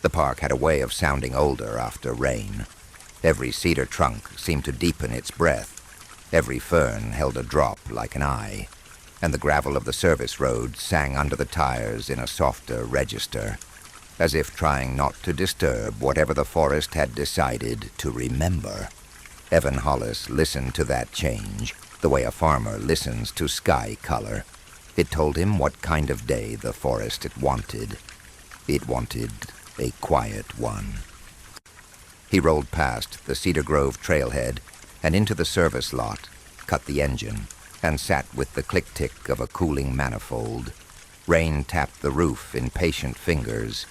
The park had a way of sounding older after rain. Every cedar trunk seemed to deepen its breath. Every fern held a drop like an eye, and the gravel of the service road sang under the tires in a softer register, as if trying not to disturb whatever the forest had decided to remember. Evan Hollis listened to that change, the way a farmer listens to sky color. It told him what kind of day the forest wanted. It wanted a quiet one. He rolled past the Cedar Grove trailhead and into the service lot, cut the engine, and sat with the click-tick of a cooling manifold. Rain tapped the roof in patient fingers.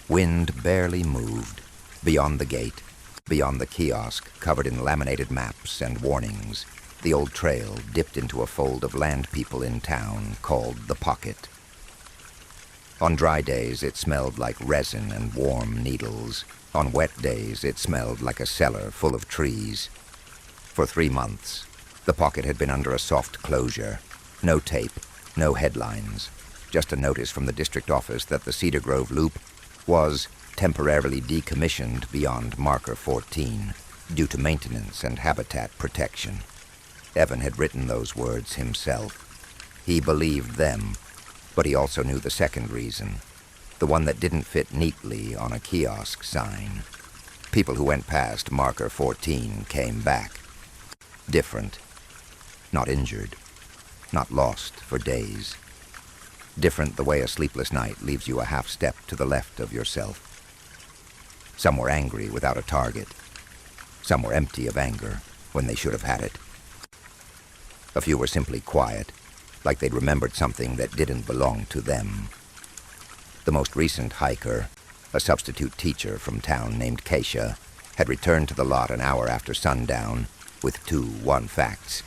Wind barely moved. Beyond the gate, beyond the kiosk covered in laminated maps and warnings, the old trail dipped into a fold of land people in town called the Pocket. On dry days, it smelled like resin and warm needles. On wet days, it smelled like a cellar full of trees. For 3 months, the Pocket had been under a soft closure. No tape, no headlines, just a notice from the district office that the Cedar Grove Loop was temporarily decommissioned beyond Marker 14 due to maintenance and habitat protection. Evan had written those words himself. He believed them, but he also knew the second reason, the one that didn't fit neatly on a kiosk sign. People who went past Marker 14 came back. Different. Not injured. Not lost for days. Different the way a sleepless night leaves you a half step to the left of yourself. Some were angry without a target. Some were empty of anger when they should have had it. A few were simply quiet, like they'd remembered something that didn't belong to them. The most recent hiker, a substitute teacher from town named Keisha, had returned to the lot an hour after sundown with 2 facts.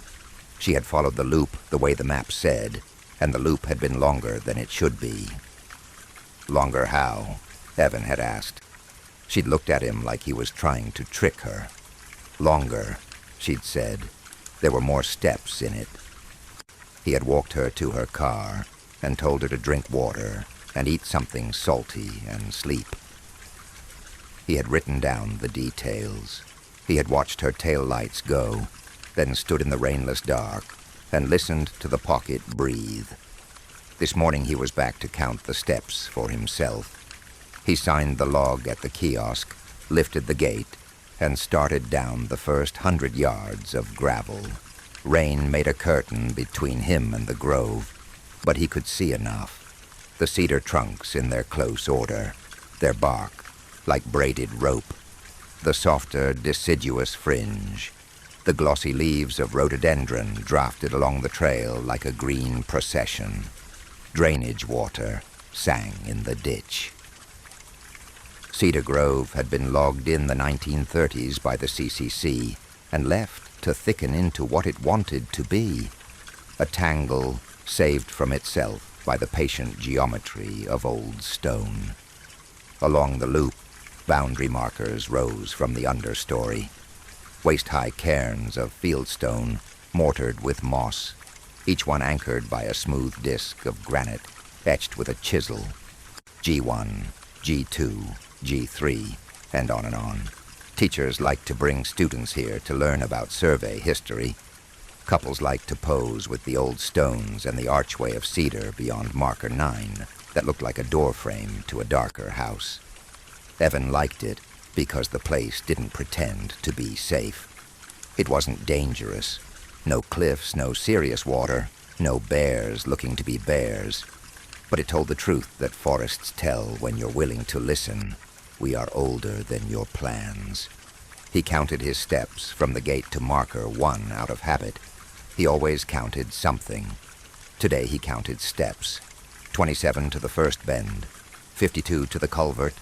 She had followed the loop the way the map said, and the loop had been longer than it should be. Longer how? Evan had asked. She'd looked at him like he was trying to trick her. Longer, she'd said. There were more steps in it. He had walked her to her car and told her to drink water and eat something salty and sleep. He had written down the details. He had watched her tail lights go, then stood in the rainless dark and listened to the Pocket breathe. This morning he was back to count the steps for himself. He signed the log at the kiosk, lifted the gate, and started down the first 100 yards of gravel. Rain made a curtain between him and the grove, but he could see enough. The cedar trunks in their close order, their bark like braided rope, the softer, deciduous fringe, the glossy leaves of rhododendron drafted along the trail like a green procession. Drainage water sang in the ditch. Cedar Grove had been logged in the 1930s by the CCC and left to thicken into what it wanted to be, a tangle saved from itself by the patient geometry of old stone. Along the loop, boundary markers rose from the understory, waist-high cairns of fieldstone mortared with moss, each one anchored by a smooth disk of granite etched with a chisel. G1, G2, G3, and on. Teachers like to bring students here to learn about survey history. Couples like to pose with the old stones and the archway of cedar beyond Marker 9 that looked like a doorframe to a darker house. Evan liked it because the place didn't pretend to be safe. It wasn't dangerous. No cliffs, no serious water, no bears looking to be bears. But it told the truth that forests tell when you're willing to listen. We are older than your plans. He counted his steps from the gate to Marker 1 out of habit. He always counted something. Today he counted steps. 27 to the first bend, 52 to the culvert,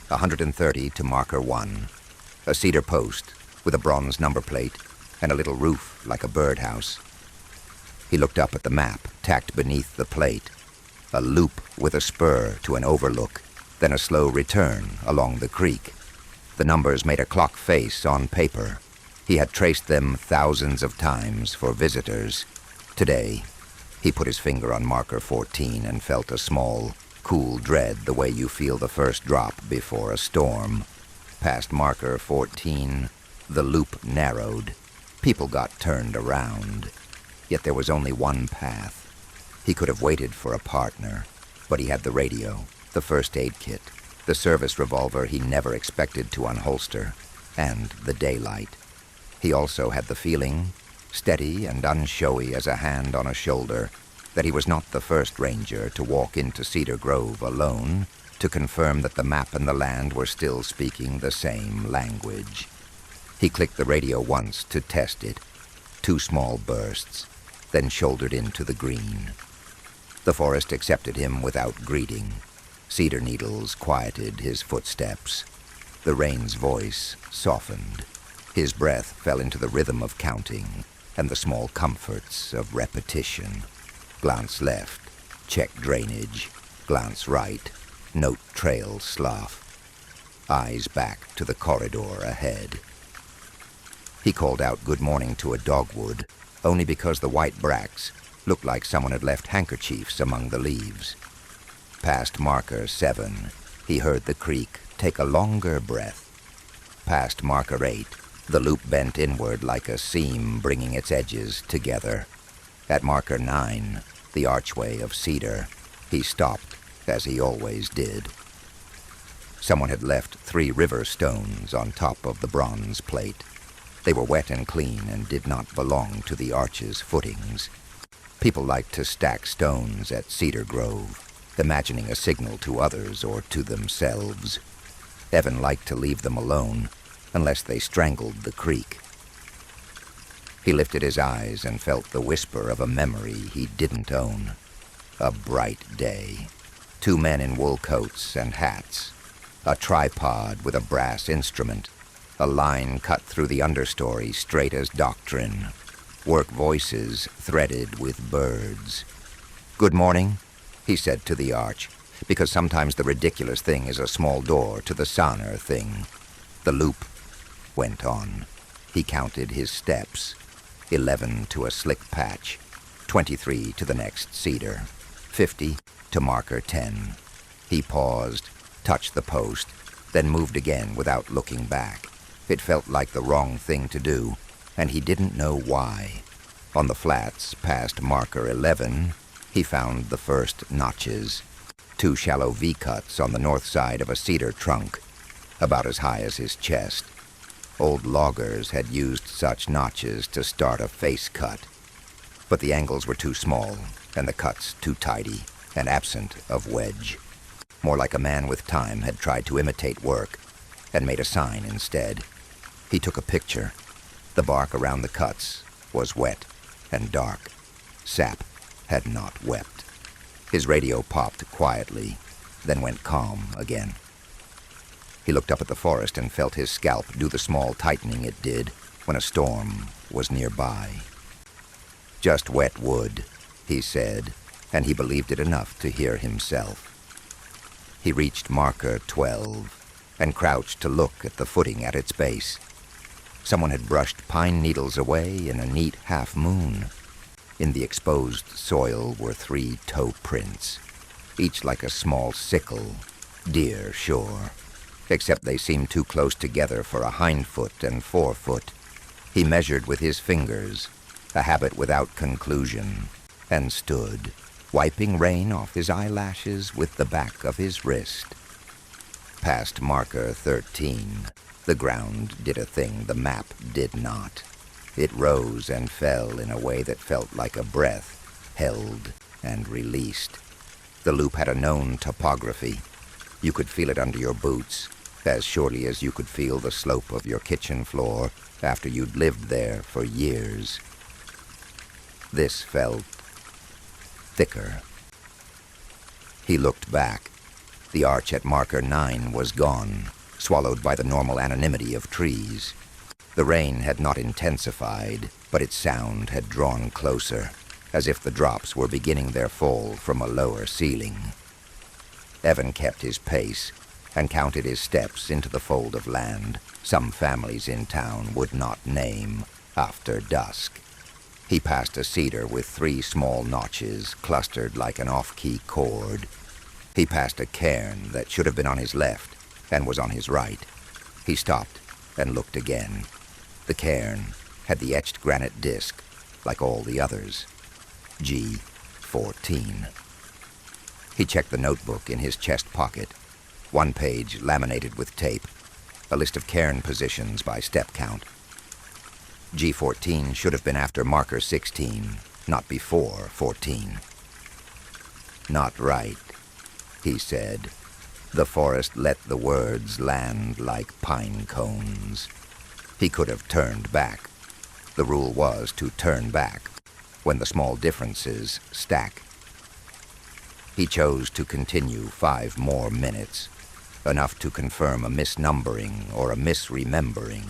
130 to Marker 1. A cedar post with a bronze number plate and a little roof like a birdhouse. He looked up at the map tacked beneath the plate. A loop with a spur to an overlook, then a slow return along the creek. The numbers made a clock face on paper. He had traced them thousands of times for visitors. Today, he put his finger on Marker 14 and felt a small, cool dread the way you feel the first drop before a storm. Past marker 14, the loop narrowed. People got turned around. Yet there was only one path. He could have waited for a partner, but he had the radio, the first aid kit, the service revolver he never expected to unholster, and the daylight. He also had the feeling, steady and unshowy as a hand on a shoulder, that he was not the first ranger to walk into Cedar Grove alone to confirm that the map and the land were still speaking the same language. He clicked the radio once to test it, 2 small bursts, then shouldered into the green. The forest accepted him without greeting. Cedar needles quieted his footsteps. The rain's voice softened. His breath fell into the rhythm of counting and the small comforts of repetition. Glance left, check drainage. Glance right, note trail slough. Eyes back to the corridor ahead. He called out good morning to a dogwood, only because the white bracts looked like someone had left handkerchiefs among the leaves. Past marker 7, he heard the creek take a longer breath. Past marker 8, the loop bent inward like a seam bringing its edges together. At marker 9, the archway of Cedar, he stopped, as he always did. Someone had left 3 river stones on top of the bronze plate. They were wet and clean and did not belong to the arch's footings. People liked to stack stones at Cedar Grove, imagining a signal to others or to themselves. Evan liked to leave them alone, unless they strangled the creek. He lifted his eyes and felt the whisper of a memory he didn't own. A bright day. 2 men in wool coats and hats. A tripod with a brass instrument. A line cut through the understory straight as doctrine. Work voices threaded with birds. "Good morning," he said to the arch, because sometimes the ridiculous thing is a small door to the sonner thing. The loop went on. He counted his steps. 11 to a slick patch, 23 to the next cedar, 50 to marker 10. He paused, touched the post, then moved again without looking back. It felt like the wrong thing to do, and he didn't know why. On the flats past marker 11, he found the first notches, 2 shallow V-cuts on the north side of a cedar trunk, about as high as his chest. Old loggers had used such notches to start a face cut, but the angles were too small and the cuts too tidy and absent of wedge. More like a man with time had tried to imitate work and made a sign instead. He took a picture. The bark around the cuts was wet and dark. Sap had not wept. His radio popped quietly, then went calm again. He looked up at the forest and felt his scalp do the small tightening it did when a storm was nearby. "Just wet wood," he said, and he believed it enough to hear himself. He reached marker 12 and crouched to look at the footing at its base. Someone had brushed pine needles away in a neat half-moon. In the exposed soil were 3 toe prints, each like a small sickle, deer sure, except they seemed too close together for a hindfoot and forefoot. He measured with his fingers, a habit without conclusion, and stood, wiping rain off his eyelashes with the back of his wrist. Past marker 13, the ground did a thing the map did not. It rose and fell in a way that felt like a breath, held and released. The loop had a known topography. You could feel it under your boots, as surely as you could feel the slope of your kitchen floor after you'd lived there for years. This felt thicker. He looked back. The arch at marker 9 was gone, swallowed by the normal anonymity of trees. The rain had not intensified, but its sound had drawn closer, as if the drops were beginning their fall from a lower ceiling. Evan kept his pace and counted his steps into the fold of land some families in town would not name after dusk. He passed a cedar with 3 small notches clustered like an off-key chord. He passed a cairn that should have been on his left and was on his right. He stopped and looked again. The cairn had the etched granite disc, like all the others. G14. He checked the notebook in his chest pocket. One page laminated with tape. A list of cairn positions by step count. G14 should have been after marker 16, not before 14. Not right, he said. The forest let the words land like pine cones. He could have turned back. The rule was to turn back when the small differences stack. He chose to continue 5 more minutes, enough to confirm a misnumbering or a misremembering,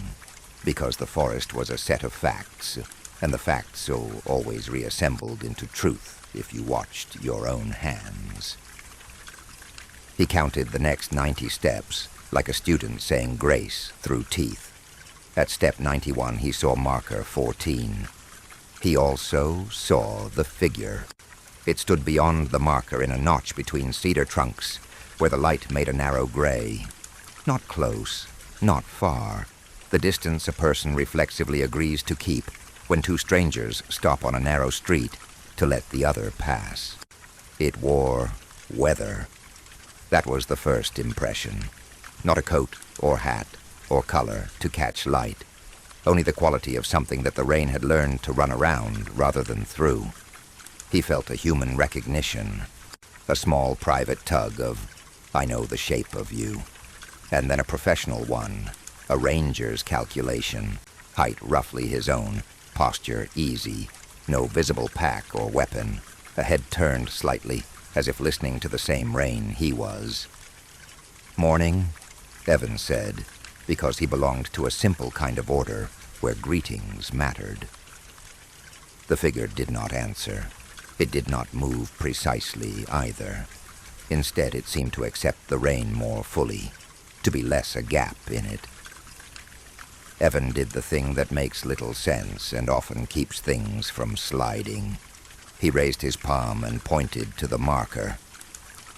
because the forest was a set of facts, and the facts so always reassembled into truth if you watched your own hands. He counted the next 90 steps, like a student saying grace through teeth. At step 91, he saw marker 14. He also saw the figure. It stood beyond the marker in a notch between cedar trunks, where the light made a narrow gray. Not close, not far. The distance a person reflexively agrees to keep when 2 strangers stop on a narrow street to let the other pass. It wore weather. That was the first impression. Not a coat or hat or color to catch light. Only the quality of something that the rain had learned to run around rather than through. He felt a human recognition. A small private tug of, I know the shape of you. And then a professional one. A ranger's calculation. Height roughly his own. Posture easy. No visible pack or weapon. A head turned slightly, as if listening to the same rain he was. Morning, Evan said, because he belonged to a simple kind of order where greetings mattered. The figure did not answer. It did not move precisely either. Instead, it seemed to accept the rain more fully, to be less a gap in it. Evan did the thing that makes little sense and often keeps things from sliding. He raised his palm and pointed to the marker.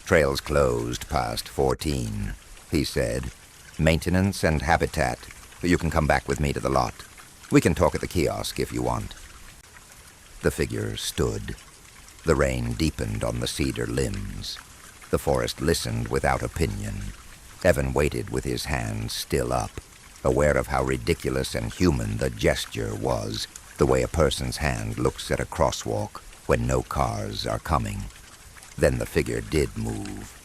Trails closed past 14, he said. Maintenance and habitat. You can come back with me to the lot. We can talk at the kiosk if you want. The figure stood. The rain deepened on the cedar limbs. The forest listened without opinion. Evan waited with his hands still up, aware of how ridiculous and human the gesture was, the way a person's hand looks at a crosswalk when no cars are coming. Then the figure did move.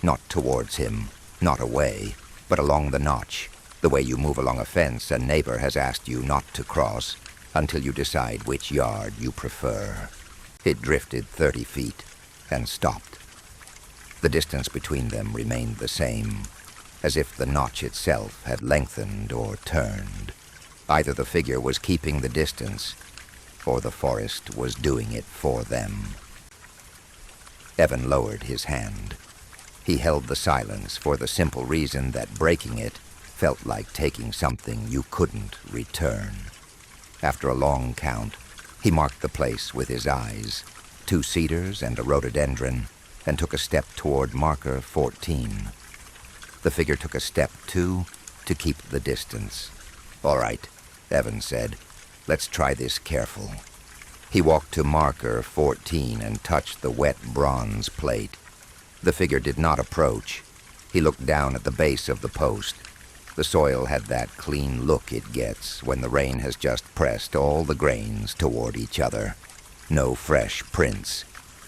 Not towards him, not away, but along the notch, the way you move along a fence a neighbor has asked you not to cross, until you decide which yard you prefer. It drifted 30 feet and stopped. The distance between them remained the same, as if the notch itself had lengthened or turned. Either the figure was keeping the distance, or the forest was doing it for them. Evan lowered his hand. He held the silence for the simple reason that breaking it felt like taking something you couldn't return. After a long count, he marked the place with his eyes, 2 cedars and a rhododendron, and took a step toward marker 14. The figure took a step, too, to keep the distance. All right, Evan said. Let's try this careful. He walked to marker 14 and touched the wet bronze plate. The figure did not approach. He looked down at the base of the post. The soil had that clean look it gets when the rain has just pressed all the grains toward each other. No fresh prints.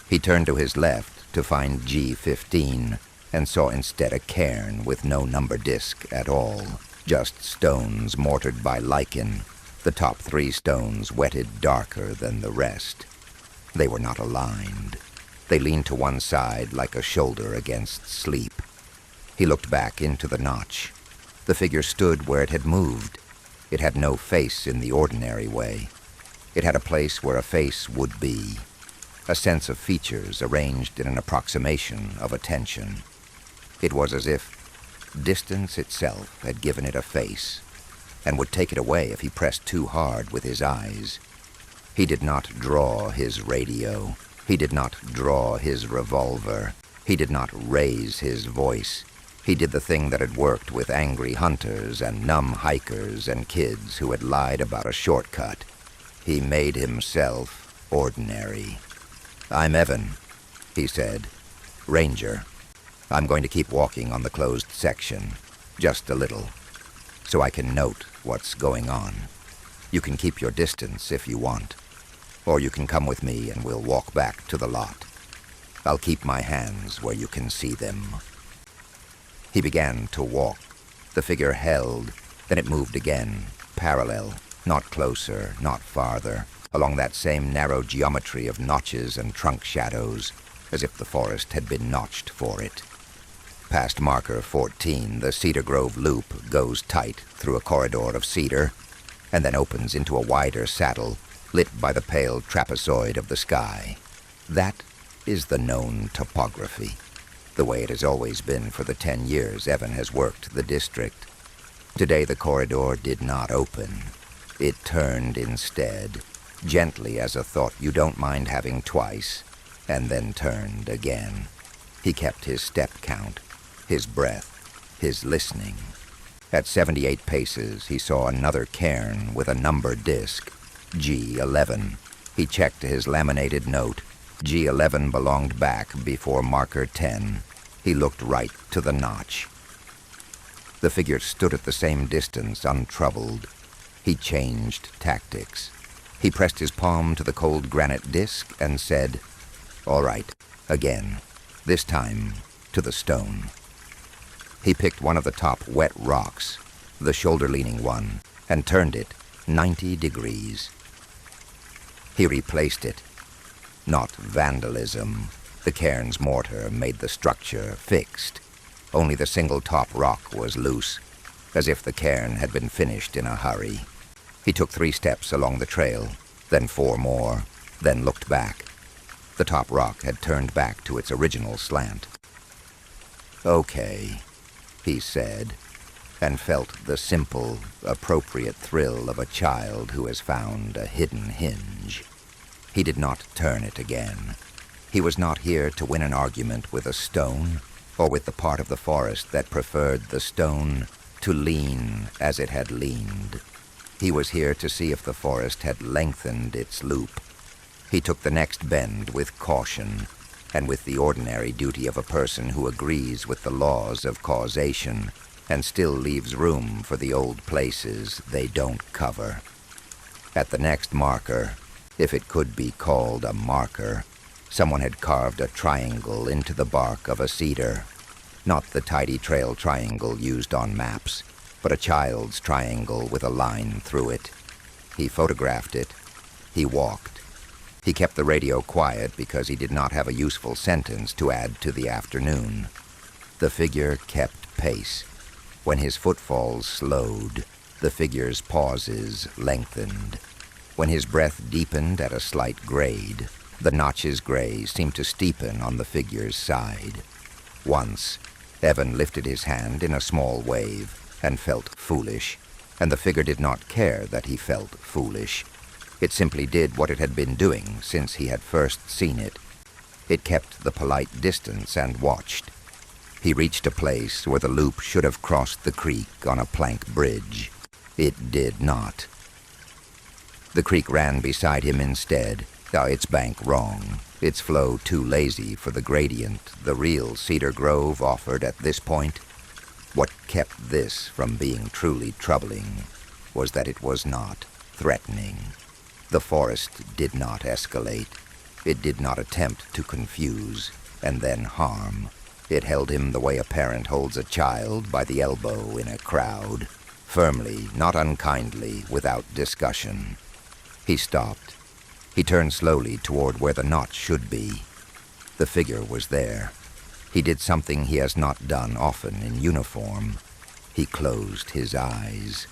He turned to his left to find G15 and saw instead a cairn with no number disc at all. Just stones mortared by lichen, the top 3 stones wetted darker than the rest. They were not aligned. They leaned to one side like a shoulder against sleep. He looked back into the notch. The figure stood where it had moved. It had no face in the ordinary way. It had a place where a face would be, a sense of features arranged in an approximation of attention. It was as if distance itself had given it a face, and would take it away if he pressed too hard with his eyes. He did not draw his radio. He did not draw his revolver. He did not raise his voice. He did the thing that had worked with angry hunters and numb hikers and kids who had lied about a shortcut. He made himself ordinary. "I'm Evan," he said. "Ranger. I'm going to keep walking on the closed section, just a little, so I can note what's going on. You can keep your distance if you want, or you can come with me and we'll walk back to the lot. I'll keep my hands where you can see them." He began to walk. The figure held, then it moved again, parallel, not closer, not farther, along that same narrow geometry of notches and trunk shadows, as if the forest had been notched for it. Past marker 14, the Cedar Grove loop goes tight through a corridor of cedar, and then opens into a wider saddle, lit by the pale trapezoid of the sky. That is the known topography, the way it has always been for the 10 years Evan has worked the district. Today the corridor did not open. It turned instead, gently as a thought you don't mind having twice, and then turned again. He kept his step count, his breath, his listening. At 78 paces, he saw another cairn with a number disc, G11. He checked his laminated note. G11 belonged back before marker 10. He looked right to the notch. The figure stood at the same distance, untroubled. He changed tactics. He pressed his palm to the cold granite disc and said, "All right, again, this time to the stone." He picked one of the top wet rocks, the shoulder-leaning one, and turned it 90 degrees. He replaced it. Not vandalism. The cairn's mortar made the structure fixed. Only the single top rock was loose, as if the cairn had been finished in a hurry. He took 3 steps along the trail, then 4 more, then looked back. The top rock had turned back to its original slant. "Okay," he said, and felt the simple, appropriate thrill of a child who has found a hidden hinge. He did not turn it again. He was not here to win an argument with a stone, or with the part of the forest that preferred the stone to lean as it had leaned. He was here to see if the forest had lengthened its loop. He took the next bend with caution, and with the ordinary duty of a person who agrees with the laws of causation and still leaves room for the old places they don't cover. At the next marker, if it could be called a marker, someone had carved a triangle into the bark of a cedar. Not the tidy trail triangle used on maps, but a child's triangle with a line through it. He photographed it. He walked. He kept the radio quiet because he did not have a useful sentence to add to the afternoon. The figure kept pace. When his footfalls slowed, the figure's pauses lengthened. When his breath deepened at a slight grade, the notch's gray seemed to steepen on the figure's side. Once, Evan lifted his hand in a small wave and felt foolish, and the figure did not care that he felt foolish. It simply did what it had been doing since he had first seen it. It kept the polite distance and watched. He reached a place where the loop should have crossed the creek on a plank bridge. It did not. The creek ran beside him instead, its bank wrong, its flow too lazy for the gradient the real Cedar Grove offered at this point. What kept this from being truly troubling was that it was not threatening. The forest did not escalate. It did not attempt to confuse and then harm. It held him the way a parent holds a child by the elbow in a crowd, firmly, not unkindly, without discussion. He stopped. He turned slowly toward where the notch should be. The figure was there. He did something he has not done often in uniform. He closed his eyes.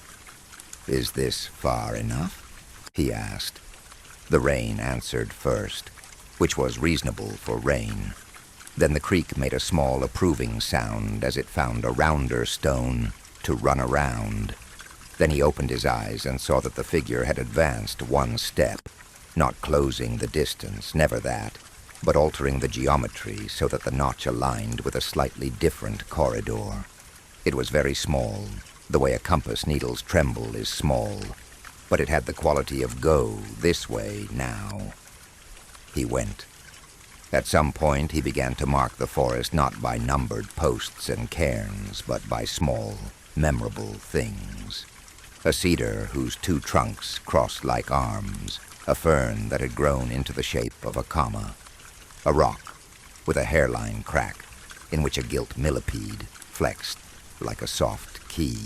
"Is this far enough?" he asked. The rain answered first, which was reasonable for rain. Then the creek made a small approving sound as it found a rounder stone to run around. Then he opened his eyes and saw that the figure had advanced 1 step, not closing the distance, never that, but altering the geometry so that the notch aligned with a slightly different corridor. It was very small, the way a compass needle's tremble is small, but it had the quality of go this way now. He went. At some point, he began to mark the forest not by numbered posts and cairns, but by small, memorable things. A cedar whose two trunks crossed like arms, a fern that had grown into the shape of a comma, a rock with a hairline crack in which a gilt millipede flexed like a soft key.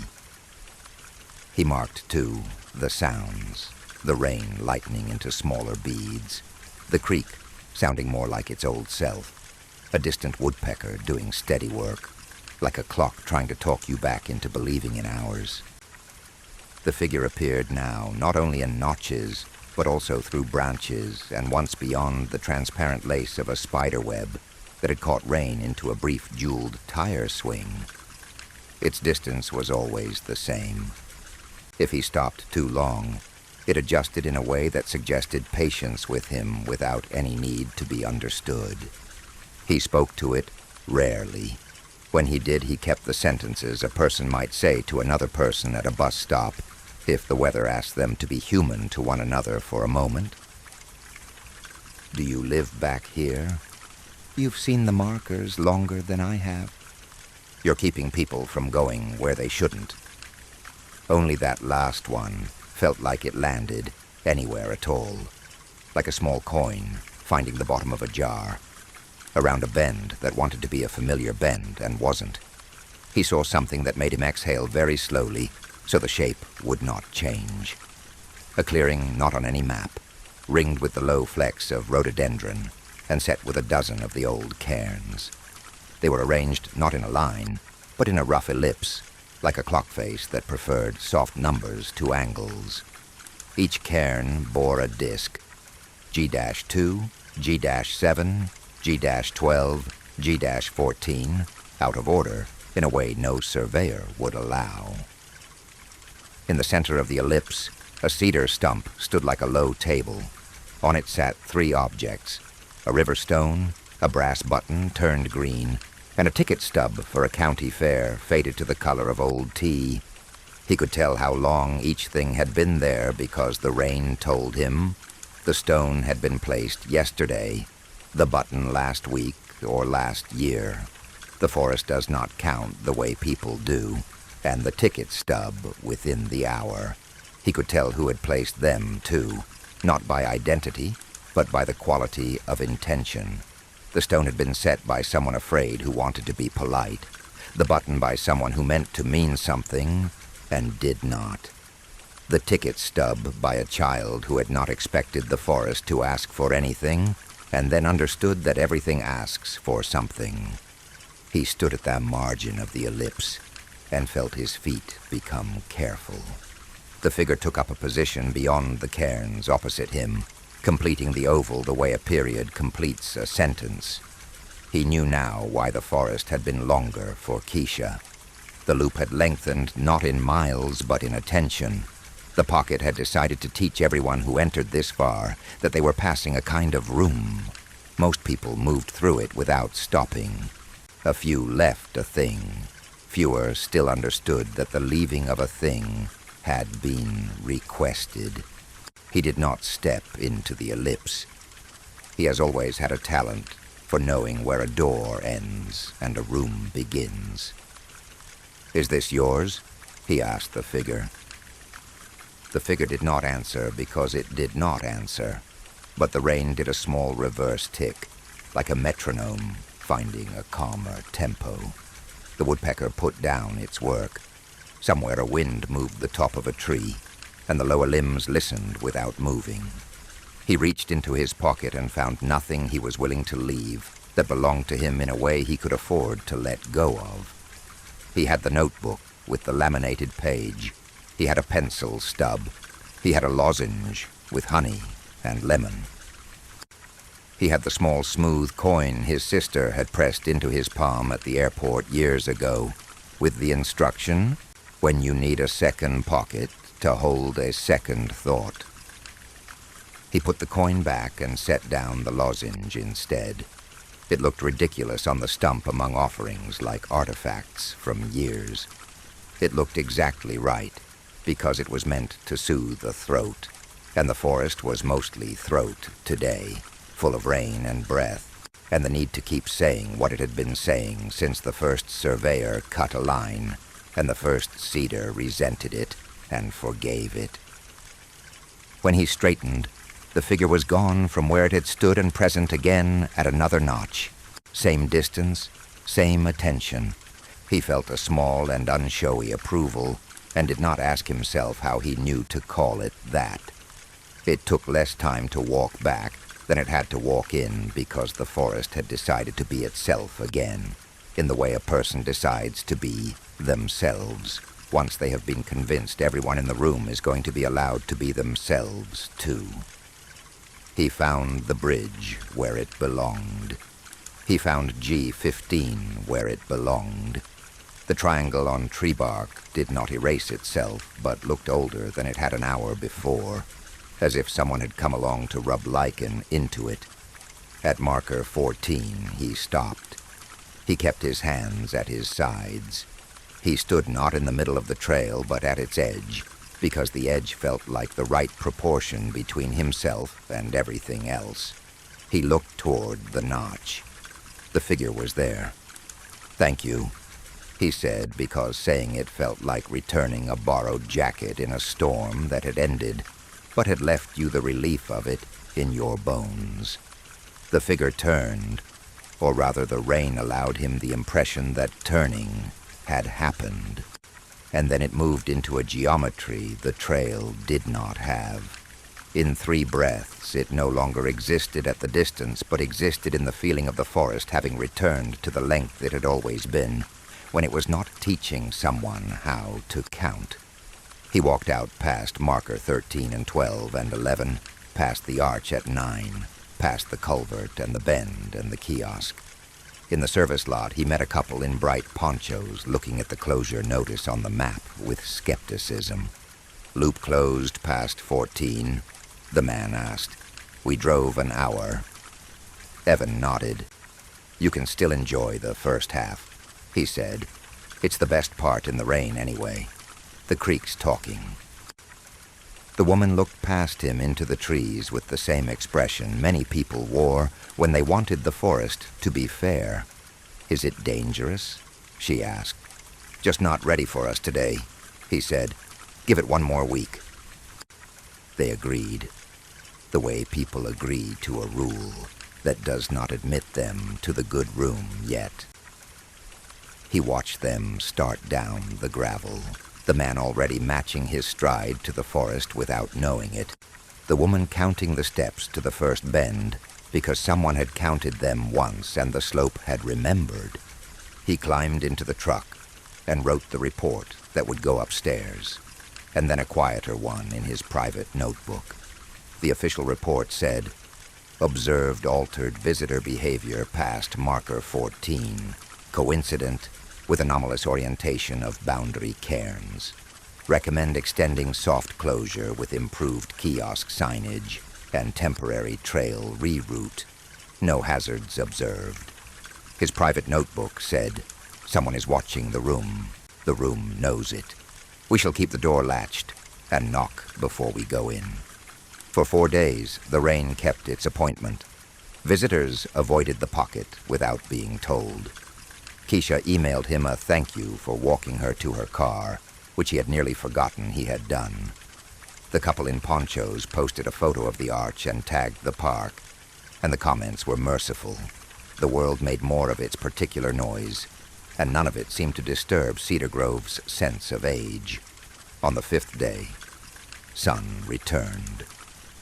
He marked, too, the sounds, the rain lightening into smaller beads, the creek sounding more like its old self, a distant woodpecker doing steady work, like a clock trying to talk you back into believing in hours. The figure appeared now, not only in notches, but also through branches and once beyond the transparent lace of a spider web that had caught rain into a brief jeweled tire swing. Its distance was always the same. If he stopped too long, it adjusted in a way that suggested patience with him without any need to be understood. He spoke to it rarely. When he did, he kept the sentences a person might say to another person at a bus stop if the weather asked them to be human to one another for a moment. Do you live back here? You've seen the markers longer than I have. You're keeping people from going where they shouldn't. Only that last one felt like it landed anywhere at all, like a small coin finding the bottom of a jar, around a bend that wanted to be a familiar bend and wasn't. He saw something that made him exhale very slowly so the shape would not change. A clearing not on any map, ringed with the low flecks of rhododendron and set with a dozen of the old cairns. They were arranged not in a line, but in a rough ellipse, like a clock face that preferred soft numbers to angles. Each cairn bore a disc, G-2, G-7, G-12, G-14, out of order, in a way no surveyor would allow. In the center of the ellipse, a cedar stump stood like a low table. On it sat three objects, a river stone, a brass button turned green, and a ticket stub for a county fair faded to the color of old tea. He could tell how long each thing had been there because the rain told him. The stone had been placed yesterday, the button last week or last year. The forest does not count the way people do, and the ticket stub within the hour. He could tell who had placed them, too, not by identity, but by the quality of intention. The stone had been set by someone afraid who wanted to be polite, the button by someone who meant to mean something and did not. The ticket stub by a child who had not expected the forest to ask for anything, and then understood that everything asks for something. He stood at the margin of the ellipse and felt his feet become careful. The figure took up a position beyond the cairns opposite him, completing the oval the way a period completes a sentence. He knew now why the forest had been longer for Keisha. The loop had lengthened not in miles but in attention. The pocket had decided to teach everyone who entered this far that they were passing a kind of room. Most people moved through it without stopping. A few left a thing. Fewer still understood that the leaving of a thing had been requested. He did not step into the ellipse. He has always had a talent for knowing where a door ends and a room begins. "Is this yours?" he asked the figure. The figure did not answer because it did not answer, but the rain did a small reverse tick, like a metronome finding a calmer tempo. The woodpecker put down its work. Somewhere a wind moved the top of a tree, and the lower limbs listened without moving. He reached into his pocket and found nothing he was willing to leave that belonged to him in a way he could afford to let go of. He had the notebook with the laminated page. He had a pencil stub. He had a lozenge with honey and lemon. He had the small smooth coin his sister had pressed into his palm at the airport years ago, with the instruction, "When you need a second pocket, to hold a second thought." He put the coin back and set down the lozenge instead. It looked ridiculous on the stump among offerings like artifacts from years. It looked exactly right, because it was meant to soothe the throat, and the forest was mostly throat today, full of rain and breath, and the need to keep saying what it had been saying since the first surveyor cut a line, and the first cedar resented it and forgave it. When he straightened, the figure was gone from where it had stood and present again at another notch. Same distance, same attention. He felt a small and unshowy approval, and did not ask himself how he knew to call it that. It took less time to walk back than it had to walk in because the forest had decided to be itself again, in the way a person decides to be themselves, once they have been convinced everyone in the room is going to be allowed to be themselves, too. He found the bridge where it belonged. He found G15 where it belonged. The triangle on tree bark did not erase itself, but looked older than it had an hour before, as if someone had come along to rub lichen into it. At marker 14, he stopped. He kept his hands at his sides. He stood not in the middle of the trail, but at its edge, because the edge felt like the right proportion between himself and everything else. He looked toward the notch. The figure was there. "Thank you," he said, because saying it felt like returning a borrowed jacket in a storm that had ended, but had left you the relief of it in your bones. The figure turned, or rather the rain allowed him the impression that turning had happened, and then it moved into a geometry the trail did not have. In 3 breaths, it no longer existed at the distance, but existed in the feeling of the forest having returned to the length it had always been, when it was not teaching someone how to count. He walked out past marker 13 and 12 and 11, past the arch at 9, past the culvert and the bend and the kiosk. In the service lot, he met a couple in bright ponchos looking at the closure notice on the map with skepticism. "Loop closed past 14, the man asked. "We drove an hour." Evan nodded. "You can still enjoy the first half," he said. "It's the best part in the rain anyway. The creek's talking." The woman looked past him into the trees with the same expression many people wore when they wanted the forest to be fair. "Is it dangerous?" she asked. "Just not ready for us today," he said. "Give it 1 more week." They agreed, the way people agree to a rule that does not admit them to the good room yet. He watched them start down the gravel, the man already matching his stride to the forest without knowing it, the woman counting the steps to the first bend because someone had counted them once and the slope had remembered. He climbed into the truck and wrote the report that would go upstairs, and then a quieter one in his private notebook. The official report said, "Observed altered visitor behavior past marker 14, coincident with anomalous orientation of boundary cairns. Recommend extending soft closure with improved kiosk signage and temporary trail reroute. No hazards observed." His private notebook said, "Someone is watching the room. The room knows it. We shall keep the door latched and knock before we go in." For 4 days, the rain kept its appointment. Visitors avoided the pocket without being told. Keisha emailed him a thank you for walking her to her car, which he had nearly forgotten he had done. The couple in ponchos posted a photo of the arch and tagged the park, and the comments were merciful. The world made more of its particular noise, and none of it seemed to disturb Cedar Grove's sense of age. On the 5th day, sun returned.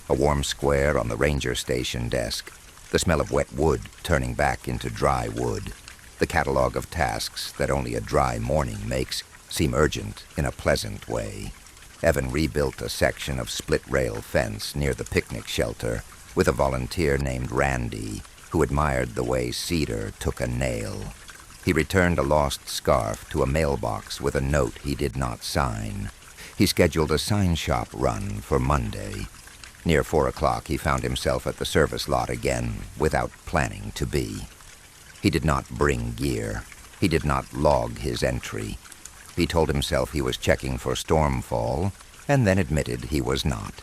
A warm square on the ranger station desk, the smell of wet wood turning back into dry wood, the catalog of tasks that only a dry morning makes seem urgent in a pleasant way. Evan rebuilt a section of split-rail fence near the picnic shelter with a volunteer named Randy, who admired the way Cedar took a nail. He returned a lost scarf to a mailbox with a note he did not sign. He scheduled a sign shop run for Monday. Near 4 o'clock, he found himself at the service lot again, without planning to be. He did not bring gear. He did not log his entry. He told himself he was checking for stormfall, and then admitted he was not.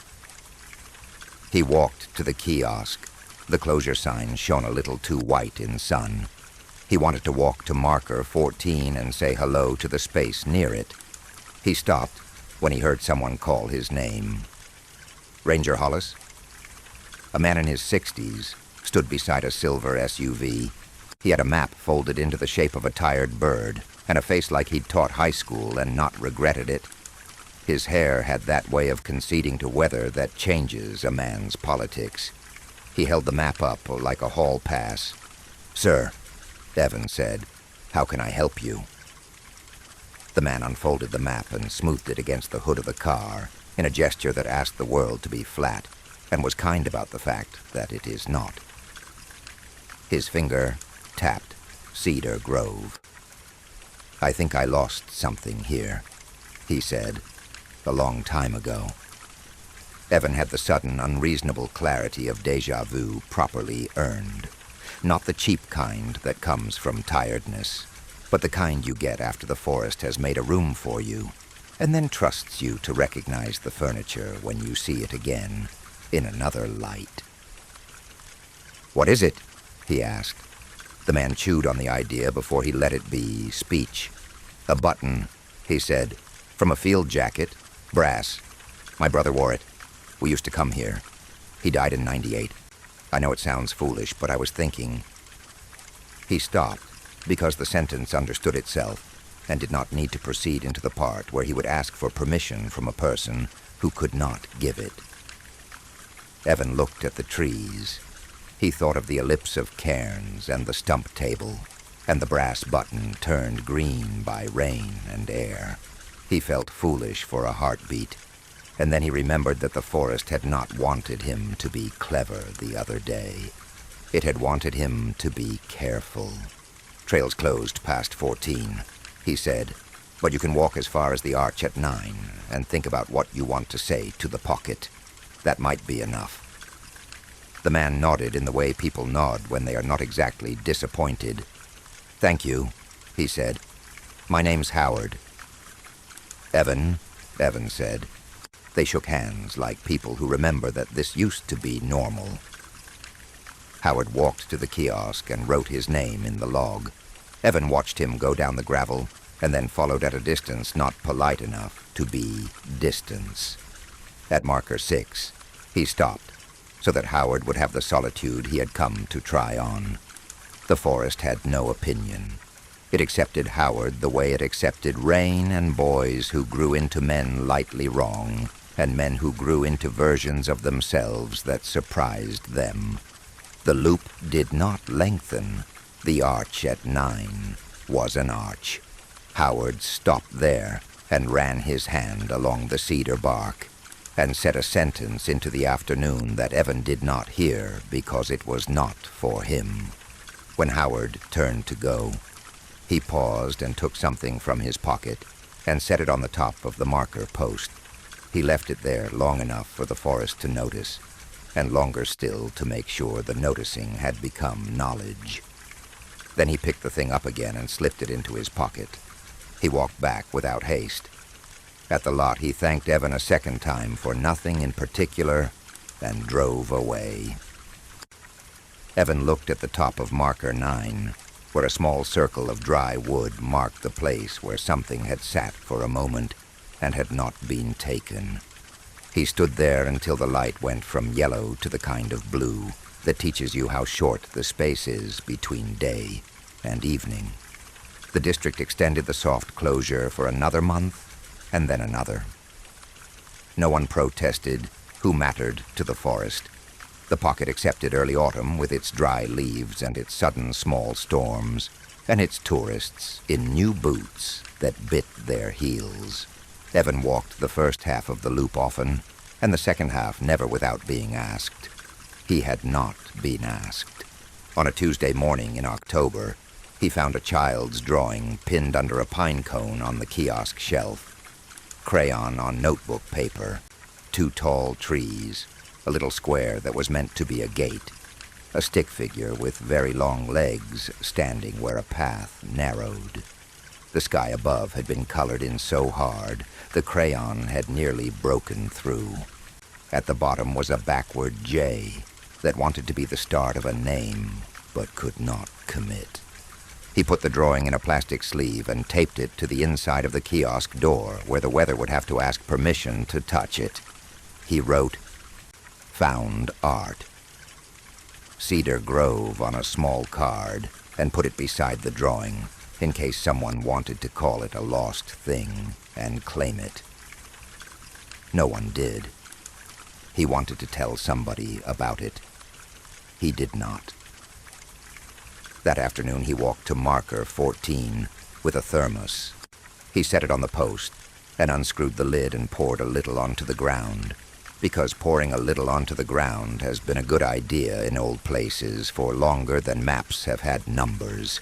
He walked to the kiosk. The closure sign shone a little too white in sun. He wanted to walk to marker 14 and say hello to the space near it. He stopped when he heard someone call his name. Ranger Hollis? A man in his 60s stood beside a silver SUV. He had a map folded into the shape of a tired bird, and a face like he'd taught high school and not regretted it. His hair had that way of conceding to weather that changes a man's politics. He held the map up like a hall pass. "Sir," Evan said, "how can I help you?" The man unfolded the map and smoothed it against the hood of the car in a gesture that asked the world to be flat and was kind about the fact that it is not. His finger tapped Cedar Grove. "I think I lost something here," he said, "a long time ago." Evan had the sudden, unreasonable clarity of déjà vu properly earned. Not the cheap kind that comes from tiredness, but the kind you get after the forest has made a room for you, and then trusts you to recognize the furniture when you see it again, in another light. "What is it?" he asked. The man chewed on the idea before he let it be speech. "A button," he said, "from a field jacket, brass. My brother wore it. We used to come here. He died in '98. I know it sounds foolish, but I was thinking." He stopped because the sentence understood itself and did not need to proceed into the part where he would ask for permission from a person who could not give it. Evan looked at the trees. He thought of the ellipse of cairns and the stump table, and the brass button turned green by rain and air. He felt foolish for a heartbeat, and then he remembered that the forest had not wanted him to be clever the other day. It had wanted him to be careful. "Trail's closed past 14, he said, "but you can walk as far as the arch at 9 and think about what you want to say to the pocket. That might be enough." The man nodded in the way people nod when they are not exactly disappointed. "Thank you," he said. "My name's Howard." "Evan," Evan said. They shook hands like people who remember that this used to be normal. Howard walked to the kiosk and wrote his name in the log. Evan watched him go down the gravel and then followed at a distance not polite enough to be distance. At marker 6, he stopped so that Howard would have the solitude he had come to try on. The forest had no opinion. It accepted Howard the way it accepted rain and boys who grew into men lightly wrong, and men who grew into versions of themselves that surprised them. The loop did not lengthen. The arch at 9 was an arch. Howard stopped there and ran his hand along the cedar bark and said a sentence into the afternoon that Evan did not hear because it was not for him. When Howard turned to go, he paused and took something from his pocket and set it on the top of the marker post. He left it there long enough for the forest to notice, and longer still to make sure the noticing had become knowledge. Then he picked the thing up again and slipped it into his pocket. He walked back without haste. At the lot, he thanked Evan a second time for nothing in particular and drove away. Evan looked at the top of marker 9, where a small circle of dry wood marked the place where something had sat for a moment and had not been taken. He stood there until the light went from yellow to the kind of blue that teaches you how short the space is between day and evening. The district extended the soft closure for another month and then another. No one protested who mattered to the forest. The pocket accepted early autumn with its dry leaves and its sudden small storms, and its tourists in new boots that bit their heels. Evan walked the first half of the loop often, and the second half never without being asked. He had not been asked. On a Tuesday morning in October, he found a child's drawing pinned under a pine cone on the kiosk shelf. Crayon on notebook paper, 2 tall trees, a little square that was meant to be a gate, a stick figure with very long legs standing where a path narrowed. The sky above had been colored in so hard, the crayon had nearly broken through. At the bottom was a backward J that wanted to be the start of a name, but could not commit. He put the drawing in a plastic sleeve and taped it to the inside of the kiosk door, where the weather would have to ask permission to touch it. He wrote, "Found Art." Cedar Grove on a small card, and put it beside the drawing, in case someone wanted to call it a lost thing and claim it. No one did. He wanted to tell somebody about it. He did not. That afternoon he walked to marker 14 with a thermos. He set it on the post and unscrewed the lid and poured a little onto the ground, because pouring a little onto the ground has been a good idea in old places for longer than maps have had numbers.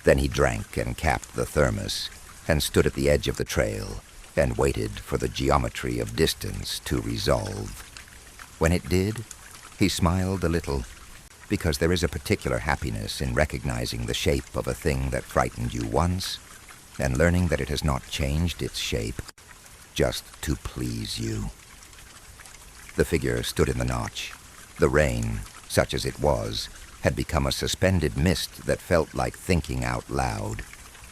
Then he drank and capped the thermos and stood at the edge of the trail and waited for the geometry of distance to resolve. When it did, he smiled a little, because there is a particular happiness in recognizing the shape of a thing that frightened you once and learning that it has not changed its shape just to please you. The figure stood in the notch. The rain, such as it was, had become a suspended mist that felt like thinking out loud.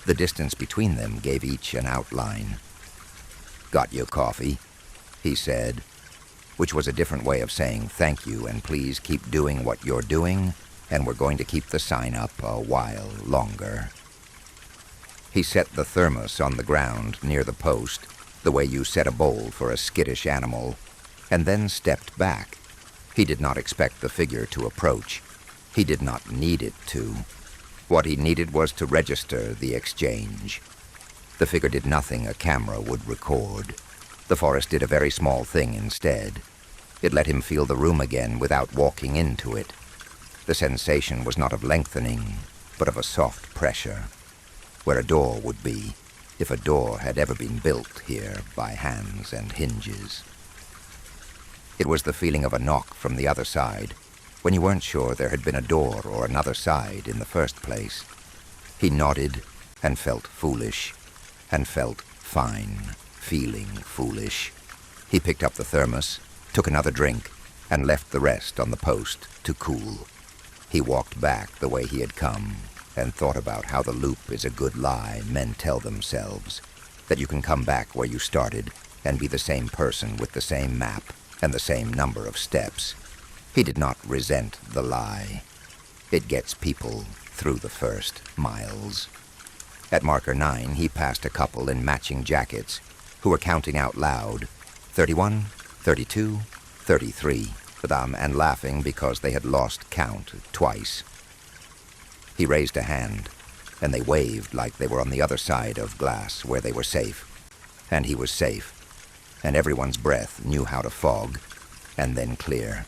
The distance between them gave each an outline. "Got your coffee?" he said, which was a different way of saying thank you and please keep doing what you're doing, and we're going to keep the sign up a while longer. He set the thermos on the ground near the post, the way you set a bowl for a skittish animal, and then stepped back. He did not expect the figure to approach. He did not need it to. What he needed was to register the exchange. The figure did nothing a camera would record. The forest did a very small thing instead. It let him feel the room again without walking into it. The sensation was not of lengthening, but of a soft pressure, where a door would be, if a door had ever been built here by hands and hinges. It was the feeling of a knock from the other side, when you weren't sure there had been a door or another side in the first place. He nodded and felt foolish, and felt fine, feeling foolish. He picked up the thermos, took another drink, and left the rest on the post to cool. He walked back the way he had come and thought about how the loop is a good lie men tell themselves, that you can come back where you started and be the same person with the same map and the same number of steps. He did not resent the lie. It gets people through the first miles. At marker 9, he passed a couple in matching jackets who were counting out loud, 31, 32, 33, and laughing because they had lost count twice. He raised a hand, and they waved like they were on the other side of glass where they were safe. And he was safe, and everyone's breath knew how to fog, and then clear.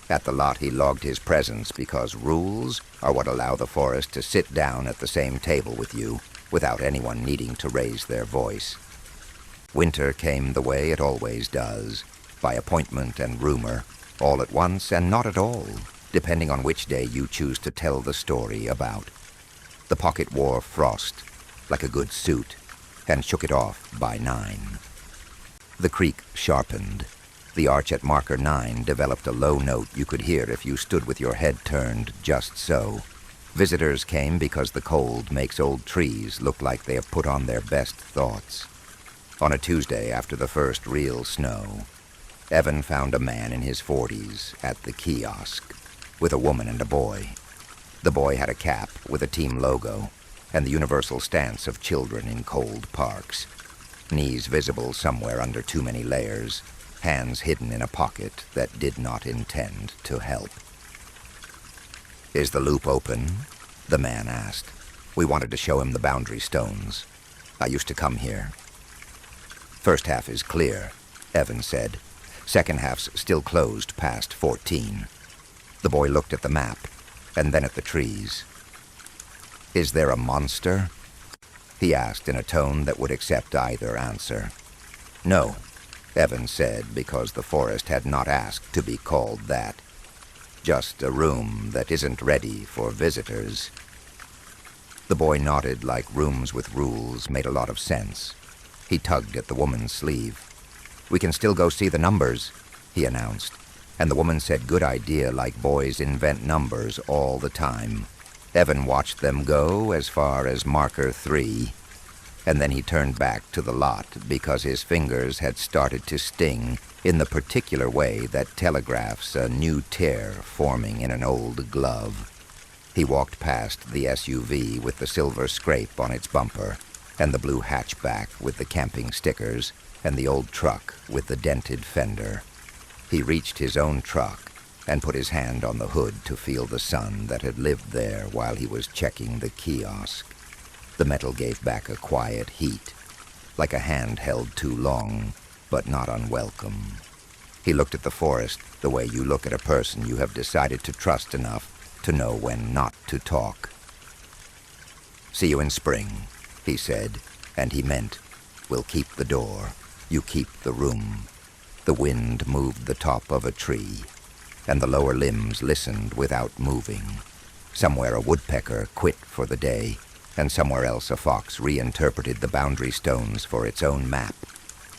At the lot he logged his presence because rules are what allow the forest to sit down at the same table with you without anyone needing to raise their voice. Winter came the way it always does, by appointment and rumor, all at once and not at all, depending on which day you choose to tell the story about. The pocket wore frost, like a good suit, and shook it off by 9. The creek sharpened. The arch at marker 9 developed a low note you could hear if you stood with your head turned just so. Visitors came because the cold makes old trees look like they have put on their best thoughts. On a Tuesday after the first real snow, Evan found a man in his 40s at the kiosk with a woman and a boy. The boy had a cap with a team logo and the universal stance of children in cold parks. Knees visible somewhere under too many layers, hands hidden in a pocket that did not intend to help. "Is the loop open?" the man asked. We wanted to show him the boundary stones. I used to come here. "First half is clear," Evan said. "Second half's still closed past 14. The boy looked at the map, and then at the trees. "Is there a monster?" he asked in a tone that would accept either answer. "No," Evan said, because the forest had not asked to be called that. Just a room that isn't ready for visitors. The boy nodded like rooms with rules made a lot of sense. He tugged at the woman's sleeve. "We can still go see the numbers," he announced, and the woman said good idea like boys invent numbers all the time. Evan watched them go as far as marker 3, and then he turned back to the lot because his fingers had started to sting in the particular way that telegraphs a new tear forming in an old glove. He walked past the SUV with the silver scrape on its bumper, and the blue hatchback with the camping stickers, and the old truck with the dented fender. He reached his own truck and put his hand on the hood to feel the sun that had lived there while he was checking the kiosk. The metal gave back a quiet heat, like a hand held too long, but not unwelcome. He looked at the forest the way you look at a person you have decided to trust enough to know when not to talk. "See you in spring," he said, and he meant, "We'll keep the door. You keep the room." The wind moved the top of a tree, and the lower limbs listened without moving. Somewhere a woodpecker quit for the day, and somewhere else a fox reinterpreted the boundary stones for its own map,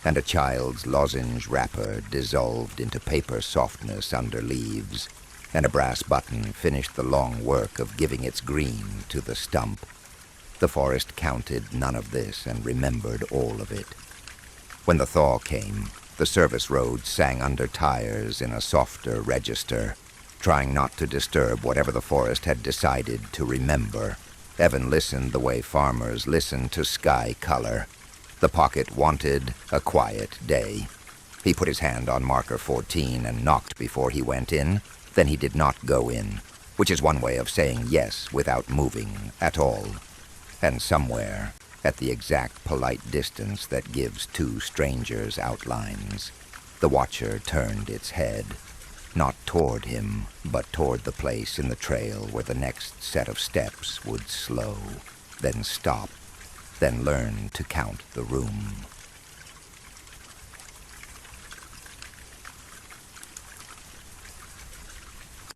and a child's lozenge wrapper dissolved into paper softness under leaves, and a brass button finished the long work of giving its green to the stump. The forest counted none of this and remembered all of it. When the thaw came, the service road sang under tires in a softer register, trying not to disturb whatever the forest had decided to remember. Evan listened the way farmers listen to sky color. The pocket wanted a quiet day. He put his hand on marker 14 and knocked before he went in. Then he did not go in, which is one way of saying yes without moving at all. And somewhere, at the exact polite distance that gives two strangers outlines, the watcher turned its head, not toward him, but toward the place in the trail where the next set of steps would slow, then stop, then learn to count the room.